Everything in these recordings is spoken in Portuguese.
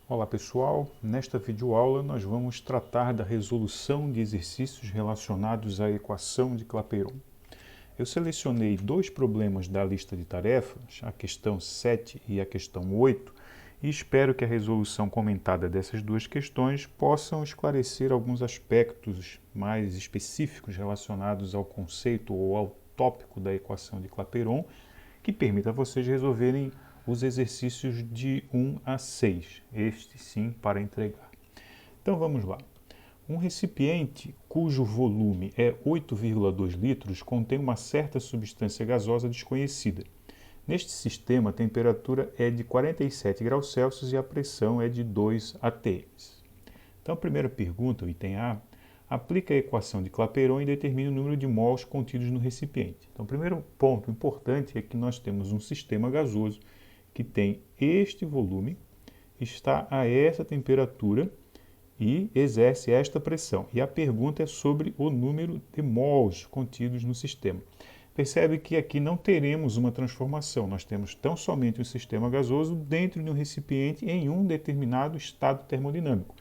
Olá pessoal, nesta videoaula nós vamos tratar da resolução de exercícios relacionados à equação de Clapeyron. Eu selecionei dois problemas da lista de tarefas, a questão 7 e a questão 8, e espero que a resolução comentada dessas duas questões possam esclarecer alguns aspectos mais específicos relacionados ao conceito ou ao tópico da equação de Clapeyron, que permita a vocês resolverem os exercícios de 1 a 6, este sim para entregar. Então vamos lá. Um recipiente cujo volume é 8,2 litros contém uma certa substância gasosa desconhecida. Neste sistema, a temperatura é de 47 graus Celsius e a pressão é de 2 atm. Então, a primeira pergunta, o item A, aplica a equação de Clapeyron e determina o número de mols contidos no recipiente. Então, o primeiro ponto importante é que nós temos um sistema gasoso que tem este volume, está a essa temperatura e exerce esta pressão. E a pergunta é sobre o número de mols contidos no sistema. Percebe que aqui não teremos uma transformação, nós temos tão somente um sistema gasoso dentro de um recipiente em um determinado estado termodinâmico.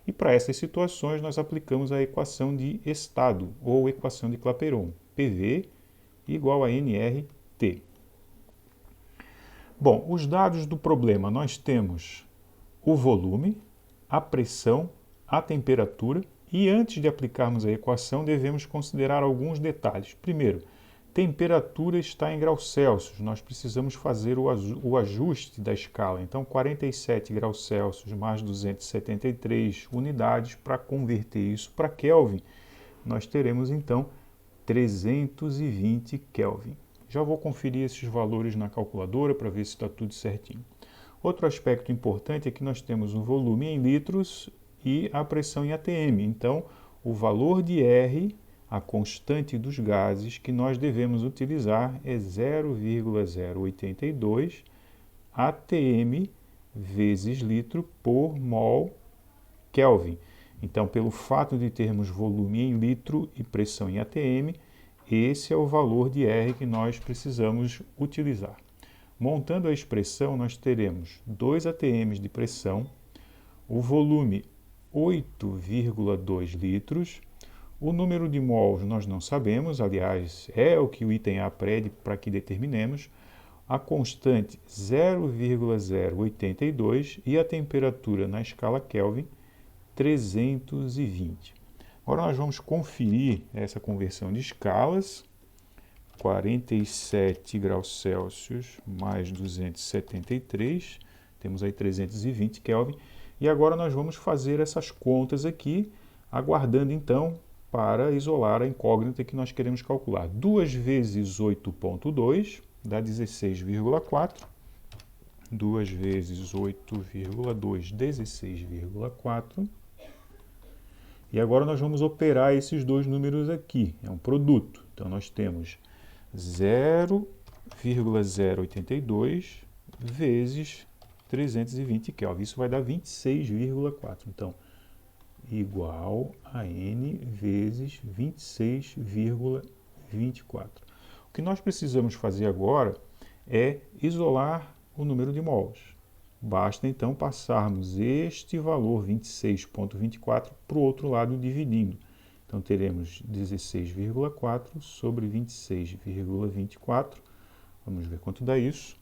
E para essas situações nós aplicamos a equação de estado, ou equação de Clapeyron, PV igual a nRT. Bom, os dados do problema, nós temos o volume, a pressão, a temperatura e antes de aplicarmos a equação devemos considerar alguns detalhes. Primeiro, temperatura está em graus Celsius, nós precisamos fazer o ajuste da escala. Então, 47 graus Celsius mais 273 unidades, para converter isso para Kelvin, nós teremos então 320 Kelvin. Já vou conferir esses valores na calculadora para ver se está tudo certinho. Outro aspecto importante é que nós temos o volume em litros e a pressão em atm. Então, o valor de R, a constante dos gases, que nós devemos utilizar é 0,082 atm vezes litro por mol Kelvin. Então, pelo fato de termos volume em litro e pressão em atm, esse é o valor de R que nós precisamos utilizar. Montando a expressão, nós teremos 2 atm de pressão, o volume 8,2 litros, o número de mols nós não sabemos, aliás, é o que o item A pede para que determinemos, a constante 0,082 e a temperatura na escala Kelvin 320. Agora nós vamos conferir essa conversão de escalas. 47 graus Celsius mais 273, temos aí 320 Kelvin. E agora nós vamos fazer essas contas aqui, aguardando então para isolar a incógnita que nós queremos calcular. 2 vezes 8,2 dá 16,4. 2 vezes 8,2, 16,4. E agora nós vamos operar esses dois números aqui, é um produto. Então nós temos 0,082 vezes 320 Kelvin. Isso vai dar 26,4. Então, igual a N vezes 26,24. O que nós precisamos fazer agora é isolar o número de mols. Basta então passarmos este valor 26,24 para o outro lado dividindo. Então teremos 16,4 sobre 26,24. Vamos ver quanto dá isso.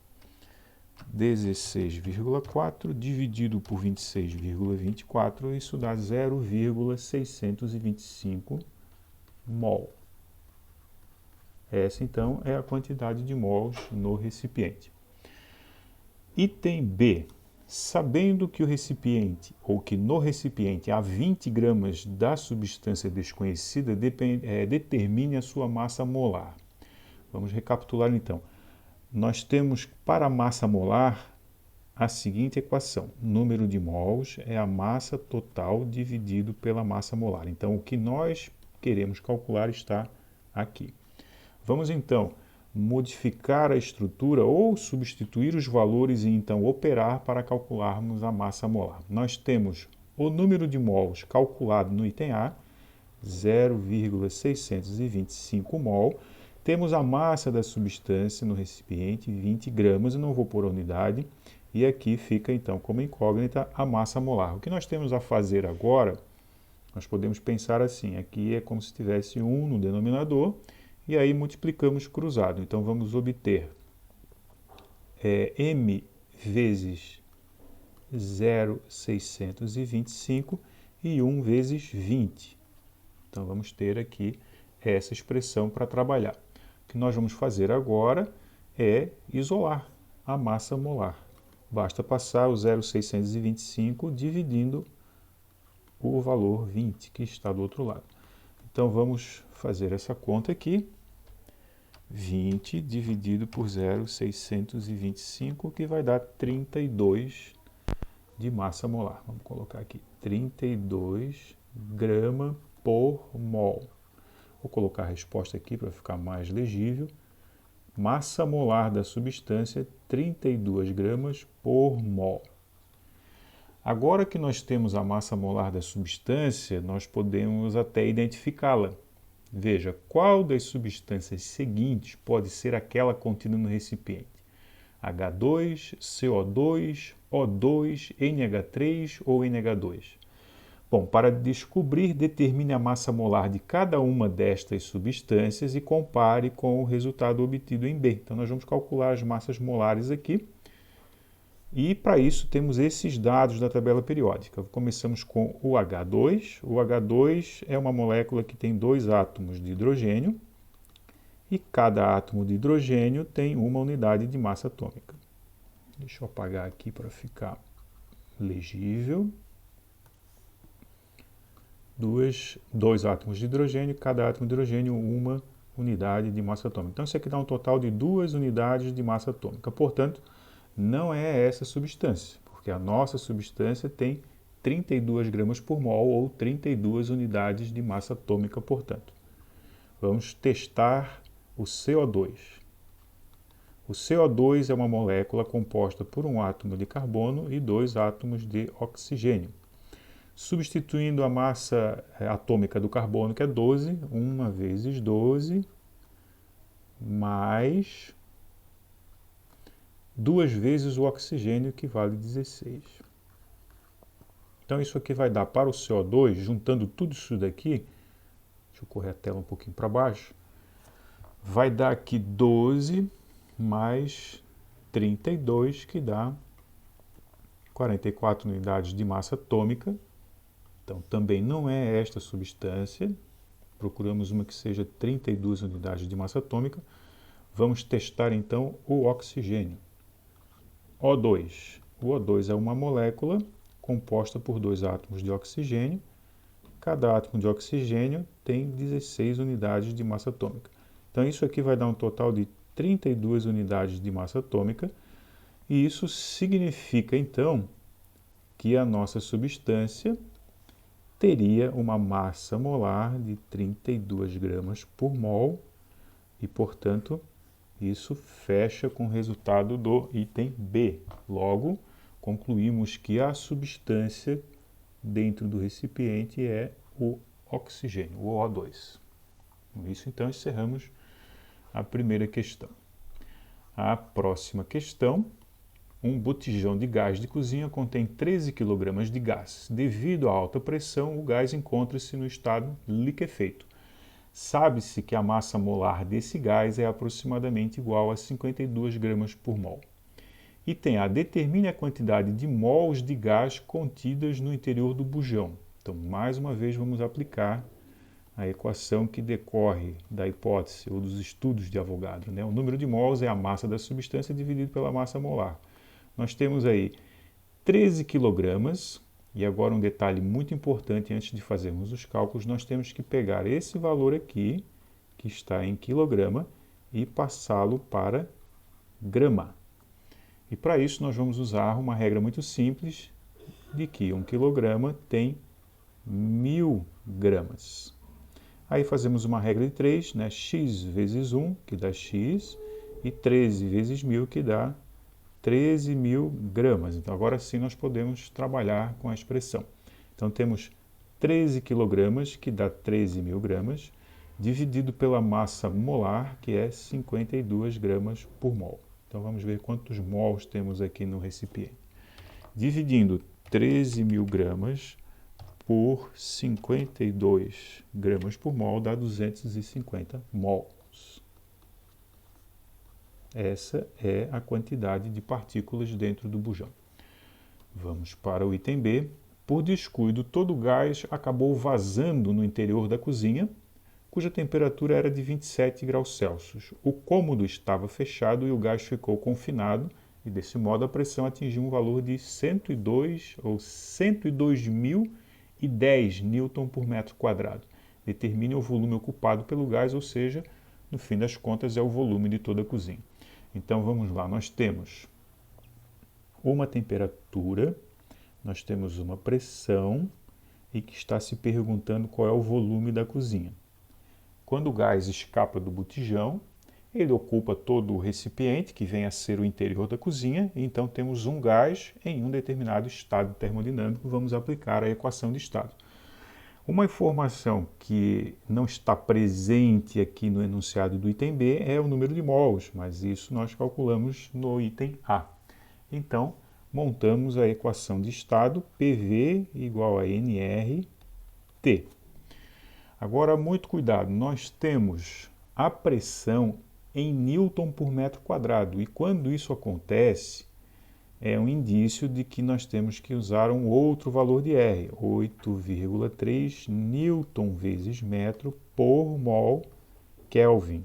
16,4 dividido por 26,24, isso dá 0,625 mol. Essa então é a quantidade de mols no recipiente. Item B. Sabendo que o recipiente, ou que no recipiente há 20 gramas da substância desconhecida, determine a sua massa molar. Vamos recapitular então. Nós temos para a massa molar a seguinte equação. Número de mols é a massa total dividido pela massa molar. Então, o que nós queremos calcular está aqui. Vamos então modificar a estrutura ou substituir os valores e então operar para calcularmos a massa molar. Nós temos o número de mols calculado no item A, 0,625 mol. Temos a massa da substância no recipiente, 20 gramas, eu não vou pôr a unidade, E aqui fica, então, como incógnita, a massa molar. O que nós temos a fazer agora, nós podemos pensar assim, aqui é como se tivesse 1 no denominador, e aí multiplicamos cruzado. Então, vamos obter m vezes 0,625 e 1 vezes 20. Então, vamos ter aqui essa expressão para trabalhar. O que nós vamos fazer agora é isolar a massa molar. Basta passar o 0,625 dividindo o valor 20, que está do outro lado. Então, vamos fazer essa conta aqui. 20 dividido por 0,625, que vai dar 32 de massa molar. Vamos colocar aqui 32 gramas por mol. Vou colocar a resposta aqui para ficar mais legível. Massa molar da substância, 32 gramas por mol. Agora que nós temos a massa molar da substância, nós podemos até identificá-la. Veja, qual das substâncias seguintes pode ser aquela contida no recipiente? H2, CO2, O2, NH3 ou NH2? Bom, para descobrir, determine a massa molar de cada uma destas substâncias e compare com o resultado obtido em B. Então, nós vamos calcular as massas molares aqui. E, para isso, temos esses dados da tabela periódica. Começamos com o H2. O H2 é uma molécula que tem 2 átomos de hidrogênio. E cada átomo de hidrogênio tem uma unidade de massa atômica. Deixa eu apagar aqui para ficar legível. Dois átomos de hidrogênio, cada átomo de hidrogênio uma unidade de massa atômica. Então, isso aqui dá um total de 2 unidades de massa atômica. Portanto, não é essa substância, porque a nossa substância tem 32 gramas por mol ou 32 unidades de massa atômica, portanto. Vamos testar o CO2. O CO2 é uma molécula composta por um átomo de carbono e 2 átomos de oxigênio. Substituindo a massa atômica do carbono, que é 12, 1 vezes 12, mais 2 vezes o oxigênio, que vale 16. Então, isso aqui vai dar para o CO2, juntando tudo isso daqui, deixa eu correr a tela um pouquinho para baixo, vai dar aqui 12 mais 32, que dá 44 unidades de massa atômica. Então, também não é esta substância. Procuramos uma que seja 32 unidades de massa atômica. Vamos testar, então, o oxigênio. O2. O O2 é uma molécula composta por 2 átomos de oxigênio. Cada átomo de oxigênio tem 16 unidades de massa atômica. Então, isso aqui vai dar um total de 32 unidades de massa atômica. E isso significa, então, que a nossa substância teria uma massa molar de 32 gramas por mol e, portanto, isso fecha com o resultado do item B. Logo, concluímos que a substância dentro do recipiente é o oxigênio, o O2. Com isso, então, encerramos a primeira questão. A próxima questão. Um botijão de gás de cozinha contém 13 kg de gás. Devido à alta pressão, o gás encontra-se no estado liquefeito. Sabe-se que a massa molar desse gás é aproximadamente igual a 52 gramas por mol. Item A. Determine a quantidade de mols de gás contidas no interior do bujão. Então, mais uma vez, vamos aplicar a equação que decorre da hipótese ou dos estudos de Avogadro, né? O número de mols é a massa da substância dividido pela massa molar. Nós temos aí 13 quilogramas, e agora um detalhe muito importante antes de fazermos os cálculos, nós temos que pegar esse valor aqui, que está em quilograma, e passá-lo para grama. E para isso nós vamos usar uma regra muito simples, de que 1 quilograma tem 1000 gramas. Aí fazemos uma regra de 3, né? X vezes 1, que dá X, e 13 vezes 1000, que dá 13.000 gramas. Então, agora sim nós podemos trabalhar com a expressão. Então, temos 13 quilogramas, que dá 13.000 gramas, dividido pela massa molar, que é 52 gramas por mol. Então vamos ver quantos mols temos aqui no recipiente. Dividindo 13.000 gramas por 52 gramas por mol dá 250 mols. Essa é a quantidade de partículas dentro do bujão. Vamos para o item B. Por descuido, todo o gás acabou vazando no interior da cozinha, cuja temperatura era de 27 graus Celsius. O cômodo estava fechado e o gás ficou confinado, e desse modo a pressão atingiu um valor de 102 ou 102.010 newton por metro quadrado. Determine o volume ocupado pelo gás, ou seja, no fim das contas é o volume de toda a cozinha. Então vamos lá, nós temos uma temperatura, nós temos uma pressão e que está se perguntando qual é o volume da cozinha. Quando o gás escapa do botijão, ele ocupa todo o recipiente, que vem a ser o interior da cozinha, e então temos um gás em um determinado estado termodinâmico. Vamos aplicar a equação de estado. Uma informação que não está presente aqui no enunciado do item B é o número de mols, mas isso nós calculamos no item A. Então, montamos a equação de estado PV igual a nRT. Agora, muito cuidado, nós temos a pressão em newton por metro quadrado, e quando isso acontece, é um indício de que nós temos que usar um outro valor de R, 8,3 newton vezes metro por mol Kelvin.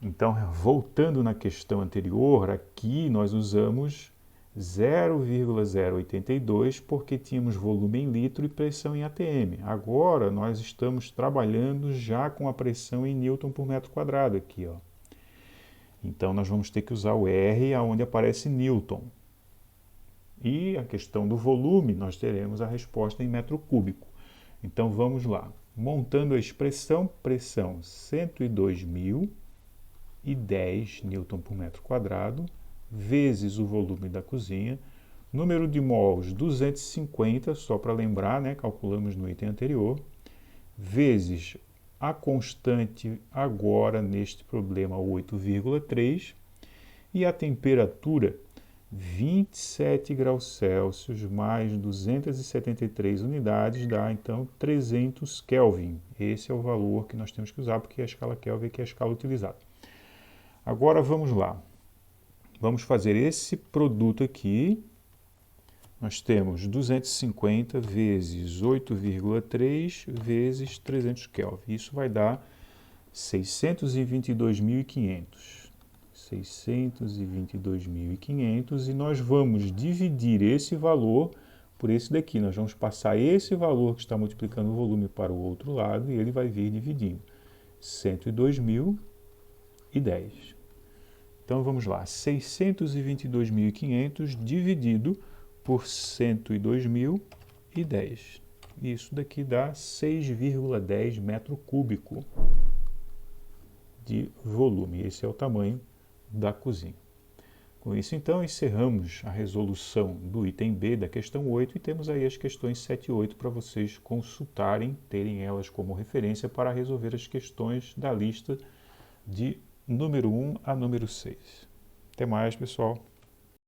Então, voltando na questão anterior, aqui nós usamos 0,082 porque tínhamos volume em litro e pressão em atm. Agora nós estamos trabalhando já com a pressão em newton por metro quadrado aqui, ó. Então nós vamos ter que usar o R aonde aparece newton. E a questão do volume, nós teremos a resposta em metro cúbico. Então vamos lá. Montando a expressão, pressão 102.010 newton por metro quadrado, vezes o volume da cozinha, número de mols 250, só para lembrar, né, calculamos no item anterior, vezes a constante agora neste problema 8,3 e a temperatura 27 graus Celsius mais 273 unidades dá então 300 Kelvin. Esse é o valor que nós temos que usar porque é a escala Kelvin que é a escala utilizada. Agora vamos lá. Vamos fazer esse produto aqui. Nós temos 250 vezes 8,3 vezes 300 Kelvin. Isso vai dar 622.500. 622.500 e nós vamos dividir esse valor por esse daqui. Nós vamos passar esse valor que está multiplicando o volume para o outro lado e ele vai vir dividindo. 102.010. Então vamos lá, 622.500 dividido por 102.010. Isso daqui dá 6,10 metro cúbico de volume. Esse é o tamanho da cozinha. Com isso, então, encerramos a resolução do item B da questão 8 e temos aí as questões 7 e 8 para vocês consultarem, terem elas como referência para resolver as questões da lista de número 1 a número 6. Até mais, pessoal!